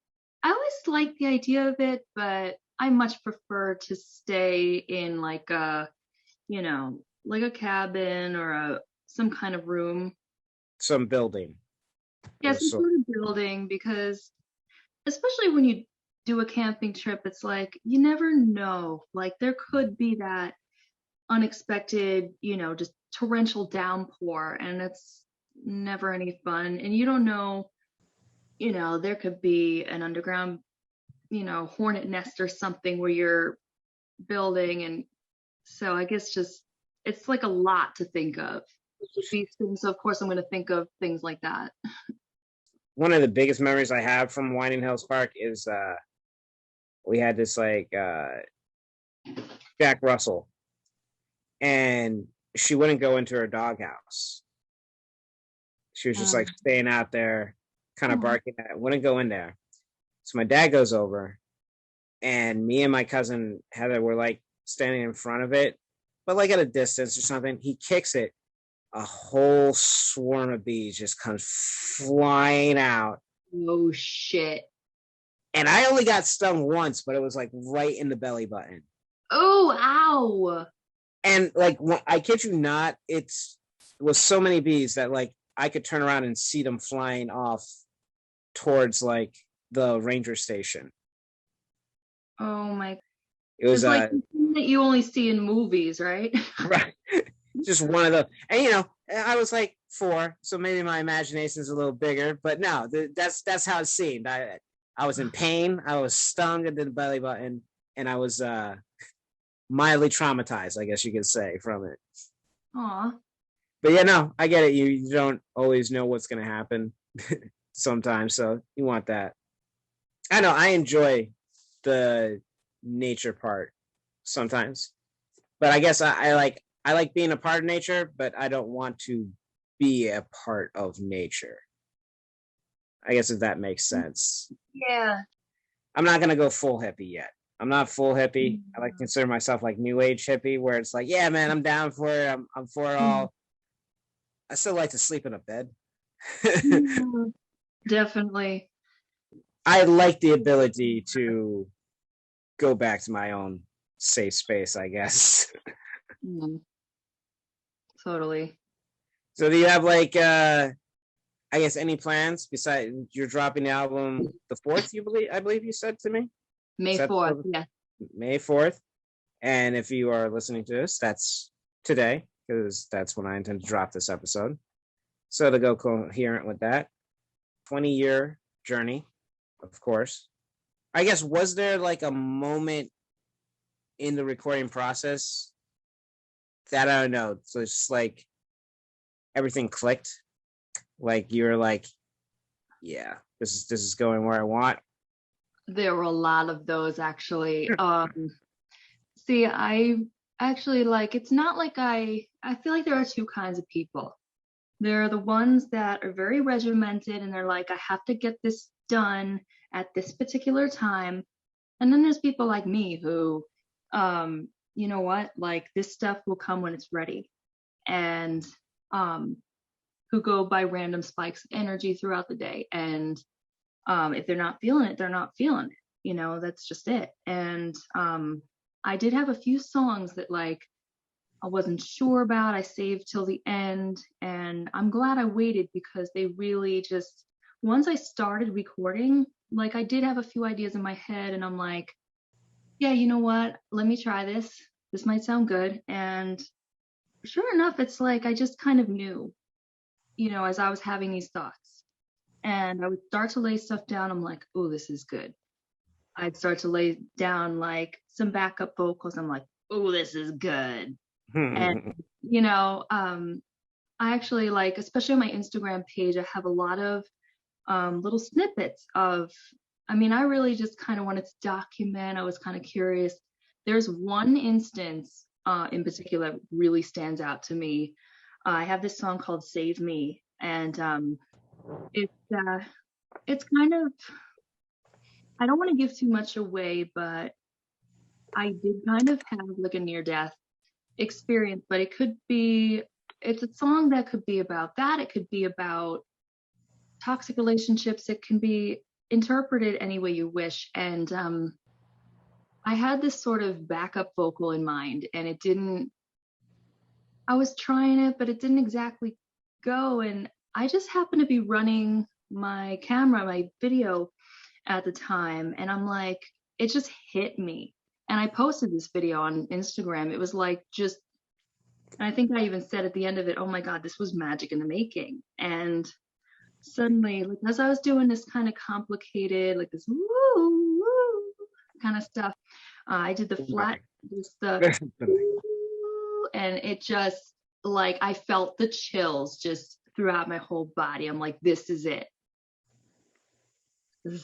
D: always liked the idea of it, but I much prefer to stay in like a, like a cabin or some kind of room.
C: Some building.
D: Yeah, some sort of building, because especially when you do a camping trip, it's like you never know. Like there could be that unexpected, just torrential downpour, and it's never any fun. And you don't know, there could be an underground, hornet nest or something where you're building. And so I guess it's like a lot to think of these things. So of course I'm going to think of things like that.
C: One of the biggest memories I have from Winding Hills Park is we had this like Jack Russell, and she wouldn't go into her doghouse. She was just like staying out there, kind of barking at it, wouldn't go in there. So my dad goes over, and me and my cousin Heather were like standing in front of it, but like at a distance or something. He kicks it. A whole swarm of bees just comes flying out.
D: Oh, shit.
C: And I only got stung once, but it was like right in the belly button.
D: Oh, ow.
C: And like, I kid you not, it was so many bees that like I could turn around and see them flying off towards like the ranger station.
D: Oh my.
C: It was
D: like that you only see in movies, right?
C: Right. Just one of the, and I was like 4, so maybe my imagination is a little bigger, but no, that's how it seemed. I was in pain. I was stung into the belly button, and I was mildly traumatized, I guess you could say, from it.
D: Aw.
C: But yeah, no, I get it. You don't always know what's going to happen sometimes, so you want that. I know I enjoy the nature part sometimes, but I guess I like being a part of nature, but I don't want to be a part of nature. I guess if that makes sense.
D: Yeah.
C: I'm not gonna go full hippie yet. I'm not full hippie. I like to consider myself like new age hippie, where it's like, yeah, man, I'm down for it. I'm for it all. I still like to sleep in a bed.
D: Definitely.
C: I like the ability to go back to my own safe space, I guess.
D: Totally.
C: So do you have like I guess any plans besides you're dropping the album the 4th, I believe you said to me?
D: May 4th, yeah.
C: May 4th. And if you are listening to this, that's today, because that's when I intend to drop this episode. So to go coherent with that, 20-year journey, of course. I guess, was there like a moment in the recording process that, I don't know, so it's like everything clicked? Like you were like, yeah, this is going where I want?
D: There were a lot of those, actually. See, I actually, like, it's not like I feel like there are two kinds of people. There are the ones that are very regimented and they're like, I have to get this done at this particular time. And then there's people like me who, you know what, like, this stuff will come when it's ready. And who go by random spikes of energy throughout the day. And if they're not feeling it, they're not feeling it. You know, that's just it. And I did have a few songs that, like, I wasn't sure about. I saved till the end. And I'm glad I waited, because they really just, once I started recording, like, I did have a few ideas in my head and I'm like, yeah, you know what? Let me try this. This might sound good. And sure enough, it's like, I just kind of knew, you know, as I was having these thoughts and I would start to lay stuff down. I'm like, oh, this is good. I'd start to lay down like some backup vocals. I'm like, oh, this is good. And, you know, I actually, like, especially on my Instagram page, I have a lot of little snippets of, I mean, I really just kind of wanted to document. I was kind of curious. There's one instance in particular that really stands out to me. I have this song called Save Me, and it's kind of, I don't want to give too much away, but I did kind of have like a near-death experience, but it's a song that could be about that. It could be about toxic relationships. It can be interpreted any way you wish. And I had this sort of backup vocal in mind, and I was trying it, but it didn't exactly go. And I just happened to be running my camera, my video at the time. And I'm like, it just hit me. And I posted this video on Instagram. It was like, just, I think I even said at the end of it, oh my God, this was magic in the making. And suddenly, like, as I was doing this kind of complicated, like this woo, woo kind of stuff, I did the flat, just the woo, and it just, like, I felt the chills just throughout my whole body. I'm like, this is it.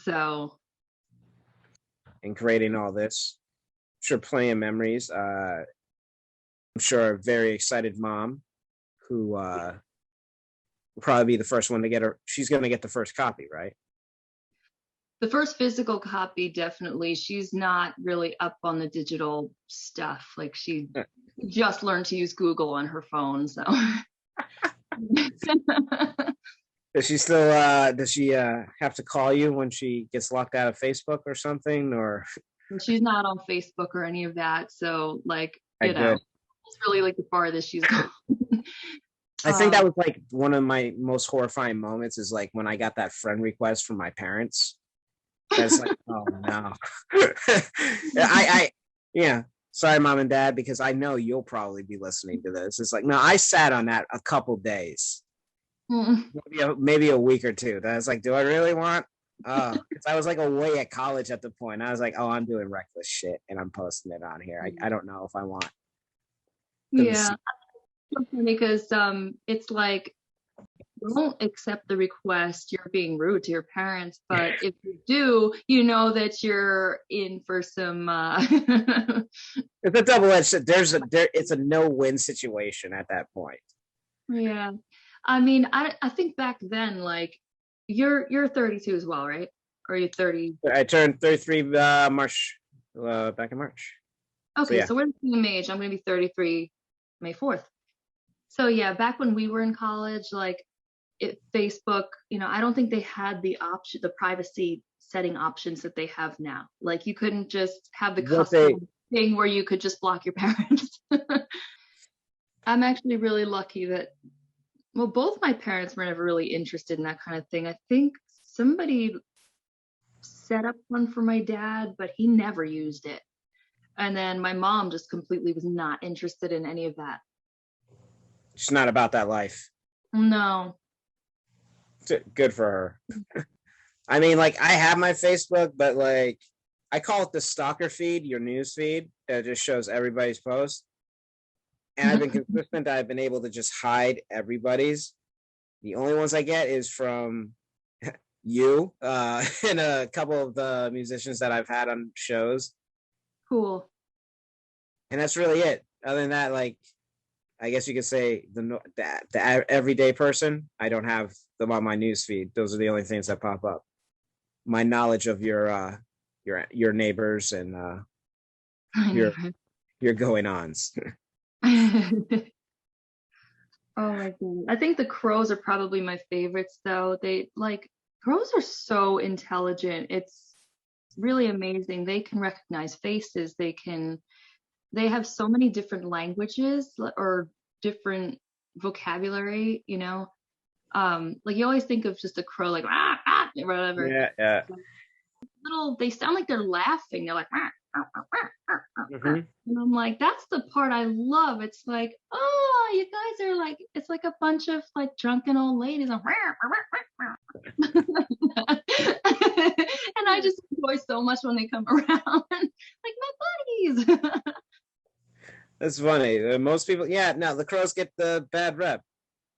D: So.
C: And creating all this, I'm sure plenty of memories. I'm sure a very excited mom who will probably be the first one to get her. She's going to get the first copy, right?
D: The first physical copy, definitely. She's not really up on the digital stuff. Like, she just learned to use Google on her phone, so.
C: Does she still have to call you when she gets locked out of Facebook or something, or?
D: She's not on Facebook or any of that, so, like, you know, it's really like the farthest she's gone.
C: I think that was like one of my most horrifying moments, is like when I got that friend request from my parents. That's like, oh no. Yeah, sorry, mom and dad, because I know you'll probably be listening to this. It's like, no, I sat on that a couple days, maybe a week or two. That I was like, do I really want? Because I was like away at college at the point. I was like, oh, I'm doing reckless shit and I'm posting it on here. I don't know if I want.
D: Yeah, it's funny because it's like, don't accept the request. You're being rude to your parents, but if you do, you know that you're in for some.
C: It's a double-edged. It's a no-win situation at that point.
D: Yeah, I mean, I think back then, like, you're 32 as well, right? Or are you 30?
C: I turned 33 March, back in March.
D: Okay,
C: yeah.
D: so we're the same age. I'm gonna be 33 May 4th. So yeah, back when we were in college, like Facebook, I don't think they had the privacy setting options that they have now. Like you couldn't just have the
C: What they
D: custom thing where you could just block your parents. I'm actually really lucky that, well, both my parents were never really interested in that kind of thing. I think somebody set up one for my dad, but he never used it. And then my mom just completely was not interested in any of that.
C: She's not about that life.
D: No.
C: Good for her. I mean, like, I have my Facebook, but like, I call it the stalker feed, your news feed that just shows everybody's post. And I've been consistent. I've been able to just hide everybody's. The only ones I get is from you and a couple of the musicians that I've had on shows.
D: Cool.
C: And that's really it. Other than that, like, I guess you could say the everyday person, I don't have them on my news feed. Those are the only things that pop up. My knowledge of your neighbors and your going-ons.
D: Oh my god. I think the crows are probably my favorites though. Crows are so intelligent. It's really amazing. They can recognize faces. They have so many different languages or different vocabulary, like you always think of just a crow like ah, ah, or whatever.
C: Yeah.
D: They sound like they're laughing. They're like ah, ah, ah, ah, ah,
C: mm-hmm.
D: And I'm like, that's the part I love. It's like, oh, you guys are like, it's like a bunch of like drunken old ladies. And I just enjoy so much when they come around. Like my buddies.
C: That's funny. Most people, the crows get the bad rep.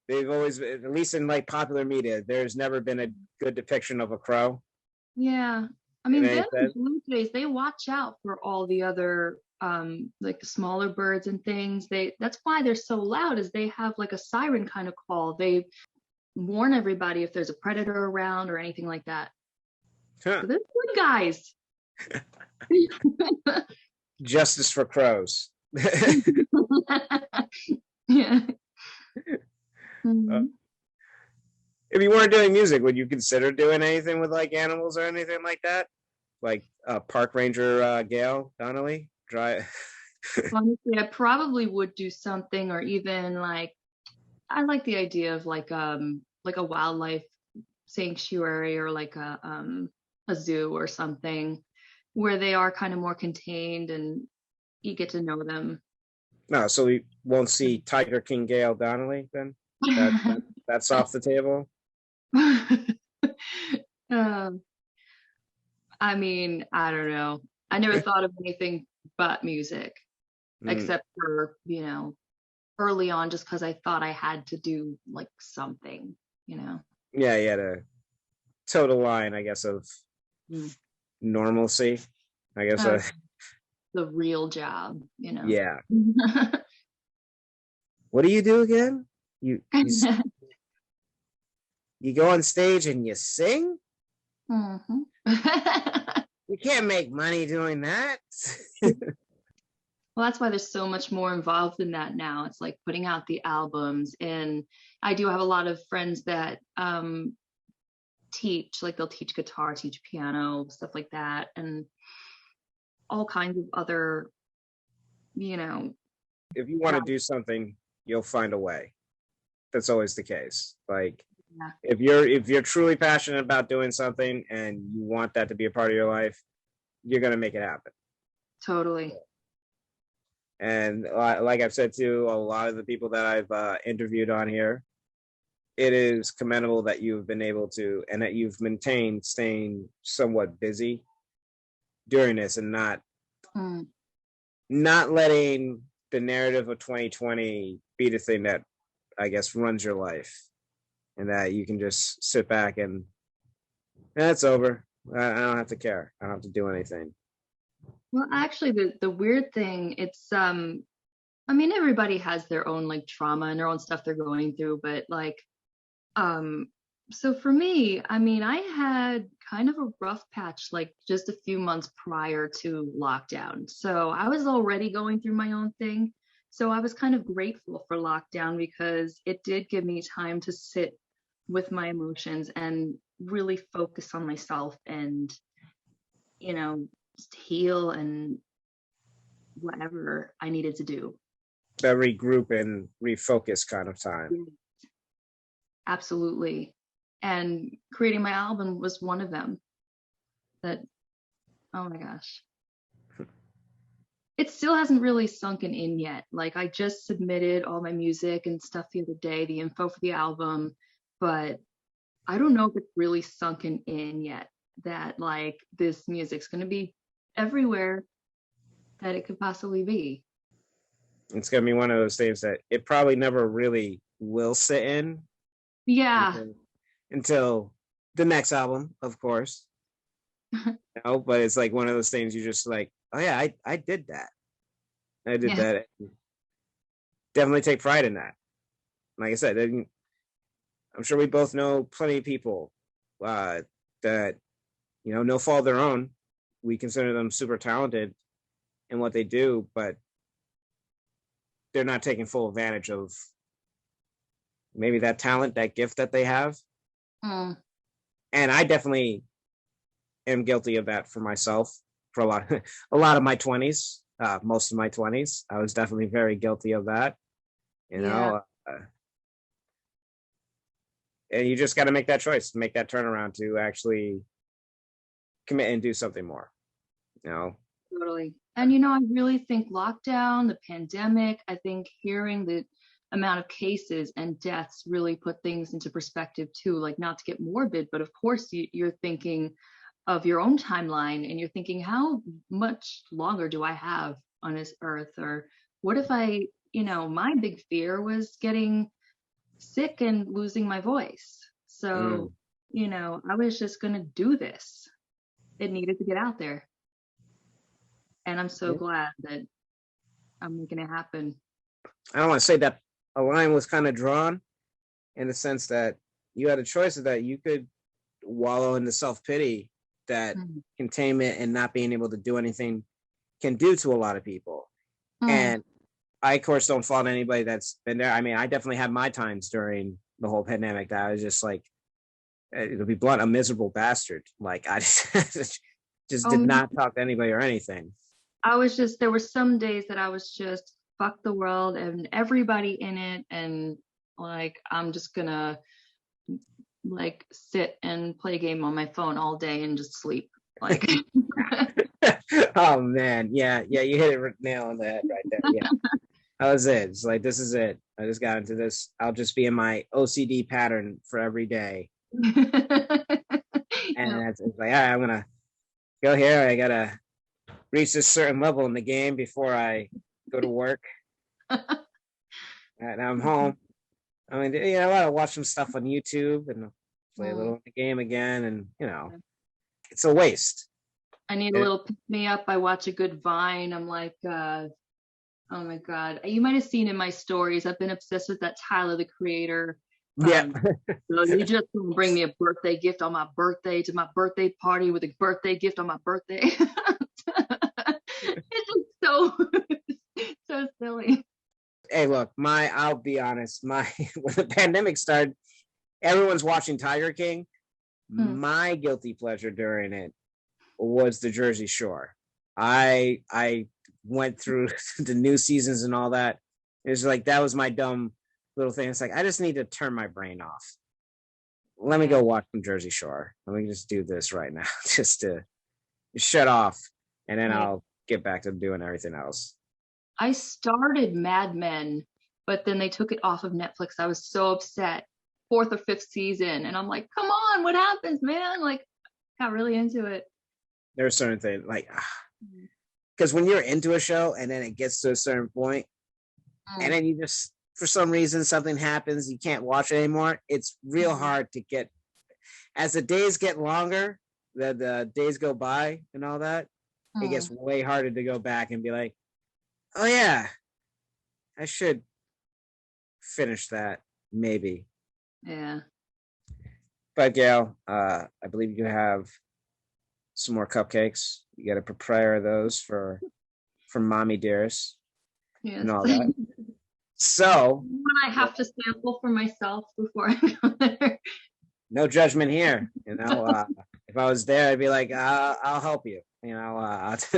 C: They've always, at least in like popular media, there's never been a good depiction of a crow.
D: Yeah. I mean, them blue jays, they watch out for all the other like the smaller birds and things. That's why they're so loud, is they have like a siren kind of call. They warn everybody if there's a predator around or anything like that.
C: Huh. So
D: they're good guys.
C: Justice for crows.
D: Yeah.
C: If you weren't doing music, would you consider doing anything with like animals or anything like that? Like park ranger Gayle Donnelly?
D: Honestly, I probably would do something, or even like, I like the idea of like a wildlife sanctuary or like a zoo or something where they are kind of more contained and you get to know them.
C: No, so we won't see Tiger King Gayle Donnelly then? That's off the table?
D: I mean, I don't know. I never thought of anything but music, except for, early on, just because I thought I had to do like something, Yeah,
C: you had a total line, I guess, of normalcy. I guess
D: the real job,
C: Yeah. What do you do again? You go on stage and you sing?
D: Mm-hmm.
C: You can't make money doing that.
D: Well, that's why there's so much more involved in that now. It's like putting out the albums, and I do have a lot of friends that teach, like they'll teach guitar, teach piano, stuff like that, and all kinds of other,
C: If you want to do something, you'll find a way. That's always the case. Like, if you're truly passionate about doing something and you want that to be a part of your life, you're gonna make it happen.
D: Totally.
C: And like I've said to a lot of the people that I've interviewed on here, it is commendable that you've been able to, and that you've maintained staying somewhat busy during this, and not letting the narrative of 2020 be the thing that, I guess, runs your life, and that you can just sit back and it's over. I don't have to care. I don't have to do anything.
D: Well, actually, the weird thing, it's I mean, everybody has their own like trauma and their own stuff they're going through, but like So for me, I mean, I had kind of a rough patch like just a few months prior to lockdown. So I was already going through my own thing. So I was kind of grateful for lockdown because it did give me time to sit with my emotions and really focus on myself and, just heal and whatever I needed to do.
C: That regroup and refocus kind of time.
D: Yeah, absolutely. And creating my album was one of them. That, oh my gosh. It still hasn't really sunken in yet. Like I just submitted all my music and stuff the other day, the info for the album, but I don't know if it's really sunken in yet that like this music's going to be everywhere that it could possibly be.
C: It's going to be one of those things that it probably never really will sit in.
D: Yeah.
C: Until the next album, of course. But it's like one of those things you're just like, oh yeah, I did that. I did that. Definitely take pride in that. Like I said, I'm sure we both know plenty of people that, no fault of their own. We consider them super talented in what they do, but they're not taking full advantage of maybe that talent, that gift that they have. And I definitely am guilty of that for myself for a lot of my 20s, most of my 20s. I was definitely very guilty of that, and you just got to make that choice, make that turnaround to actually commit and do something more,
D: Totally. And I really think lockdown, the pandemic, I think hearing the amount of cases and deaths really put things into perspective too. Like, not to get morbid, but of course you're thinking of your own timeline and you're thinking, how much longer do I have on this earth? Or what if my big fear was getting sick and losing my voice. So, I was just going to do this. It needed to get out there. And I'm so glad that I'm making it happen.
C: I don't want to say that a line was kind of drawn in the sense that you had a choice of that you could wallow in the self-pity that containment and not being able to do anything can do to a lot of people. And I, of course, don't fault anybody that's been there. I mean, I definitely had my times during the whole pandemic that I was just like, to be blunt, a miserable bastard. Like, I just did not talk to anybody or anything.
D: There were some days that I was just, fuck the world and everybody in it. And like, I'm just gonna like sit and play a game on my phone all day and just sleep. Like,
C: oh man. Yeah. You hit it nail on the head right there. Yeah. That was it. It's like, this is it. I just got into this. I'll just be in my OCD pattern for every day. And it's like, all right, I'm gonna go here. I gotta reach this certain level in the game before I go to work. And I'm home. I mean, I want to watch some stuff on YouTube and play a little in the game again, and it's a waste.
D: I need a little pick me up. I watch a good Vine. I'm like, oh my God. You might have seen in my stories, I've been obsessed with that Tyler, the Creator.
C: Yeah.
D: So you just bring me a birthday gift on my birthday to my birthday party with a birthday gift on my birthday. It's just so silly.
C: Hey, look, I'll be honest, when the pandemic started, everyone's watching Tiger King. My guilty pleasure during it was the Jersey Shore. I went through the new seasons and all that. It was like, that was my dumb little thing. It's like, I just need to turn my brain off. Let me go watch some Jersey Shore. Let me just do this right now, just to shut off, and then I'll get back to doing everything else.
D: I started Mad Men, but then they took it off of Netflix. I was so upset. 4th or 5th season, and I'm like, come on, what happens, man? Like, got really into it.
C: There's certain things like, because when you're into a show and then it gets to a certain point, and then you just, for some reason, something happens, you can't watch it anymore. It's real hard to get, as the days get longer, the days go by and all that, it gets way harder to go back and be like, oh yeah, I should finish that, maybe.
D: Yeah.
C: But Gail, I believe you have some more cupcakes. You got to prepare those for mommy dearest
D: Yes.
C: and all that. So
D: When I have to sample for myself before I go there.
C: no judgment here. If I was there, I'd be like, I'll help you. Let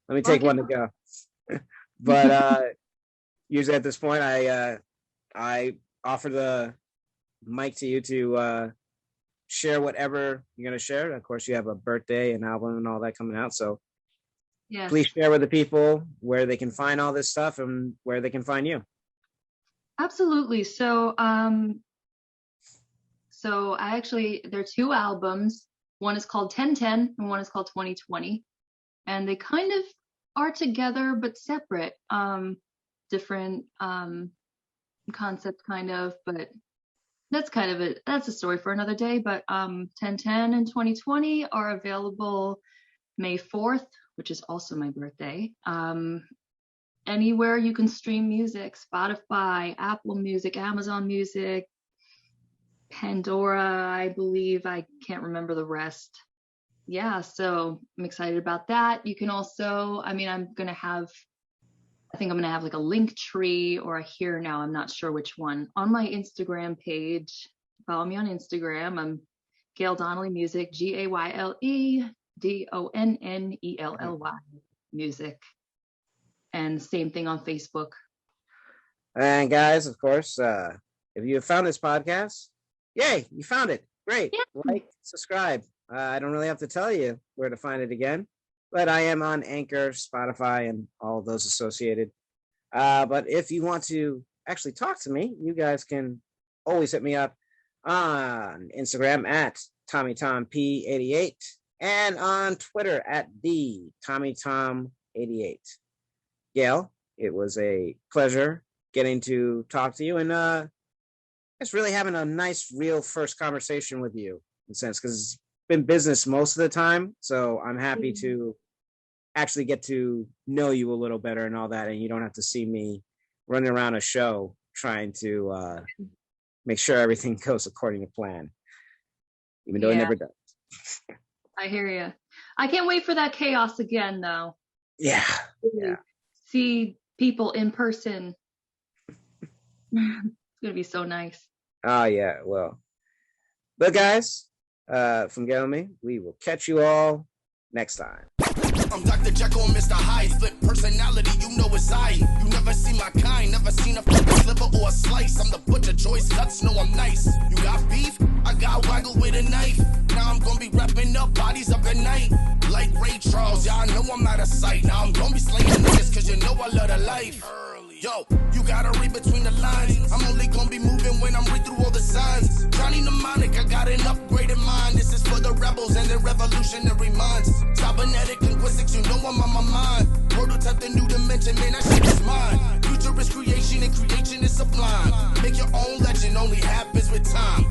C: me take one to go. But usually at this point, I offer the mic to you to share whatever you're going to share. Of course, you have a birthday, an album, and all that coming out. So
D: Yes.
C: please share with the people where they can find all this stuff and where they can find you.
D: Absolutely. So I actually, there are 2 albums. One is called 1010 and one is called 2020. And they kind of are together but separate. Different concept kind of, but that's a story for another day. But 1010 and 2020 are available May 4th, which is also my birthday. Anywhere you can stream music, Spotify, Apple Music, Amazon Music, Pandora, I believe. I can't remember the rest. Yeah, so I'm excited about that. You can also, I think I'm going to have like a link tree or a here now, I'm not sure which one, on my Instagram page. Follow me on Instagram. I'm Gayle Donnelly Music, GayleDonnelly Music. And same thing on Facebook.
C: And guys, of course, if you have found this podcast, yay, you found it. Great.
D: Yeah.
C: Like, subscribe. I don't really have to tell you where to find it again, but I am on Anchor, Spotify, and all of those associated. But if you want to actually talk to me, you guys can always hit me up on Instagram at TommyTomP88 and on Twitter at the TommyTom88. Gayle, it was a pleasure getting to talk to you, and it's really having a nice, real first conversation with you, in a sense, because it's been business most of the time. So I'm happy to actually get to know you a little better and all that, and you don't have to see me running around a show trying to make sure everything goes according to plan, even though it never does.
D: I hear you. I can't wait for that chaos again, though.
C: Yeah.
D: See people in person. It's gonna be so nice.
C: Oh yeah, well. But guys, from Gayle and me, we will catch you all next time.
B: I'm Dr. Jekyll and Mr. Hyde. Split personality, you know it's I. You never seen my kind, never seen a fucking sliver or a slice. I'm the butcher, choice cuts, know I'm nice. You got beef? I got waggle with a knife. Now I'm gonna be wrapping up bodies up at night. Like Ray Charles, y'all know I'm out of sight. Now I'm gonna be slaying niggas cause you know I love the life. Yo, you gotta read between the lines. I'm only gonna be moving when I'm read through all the signs. Johnny Mnemonic, I got an upgraded mind. This is for the rebels and their revolutionary minds. Cybernetic linguistics, you know I'm on my mind. Prototype the new dimension, man, that shit is mine. Future is creation and creation is sublime. Make your own legend, only happens with time.